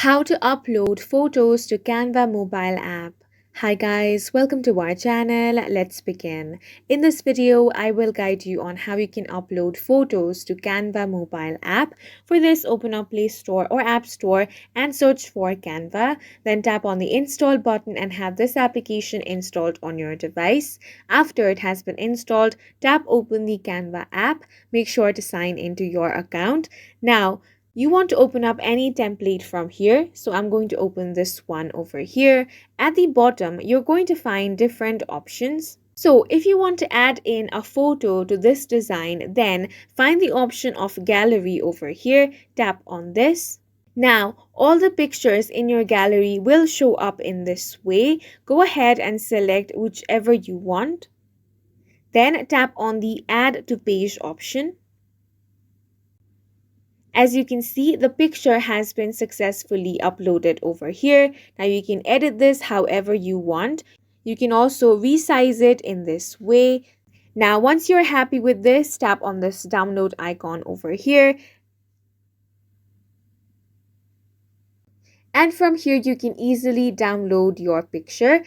How to upload photos to Canva mobile app. Hi guys, welcome to our channel. Let's begin. In this video, I will guide you on how you can upload photos to Canva mobile app. For this, open up Play Store or App Store and search for Canva. Then tap on the install button and have this application installed on your device. After it has been installed, tap open the Canva app. Make sure to sign into your account. Now, you want to open up any template from here. So I'm going to open this one over here. At the bottom, you're going to find different options. So if you want to add in a photo to this design, then find the option of gallery over here. Tap on this. Now, all the pictures in your gallery will show up in this way. Go ahead and select whichever you want. Then tap on the add to page option. As you can see, the picture has been successfully uploaded over here. Now you can edit this however you want. You can also resize it in this way. Now, once you're happy with this, tap on this download icon over here. And from here, you can easily download your picture.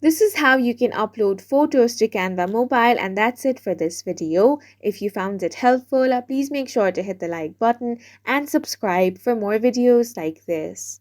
This is how you can upload photos to Canva mobile, and that's it for this video. If you found it helpful, please make sure to hit the like button and subscribe for more videos like this.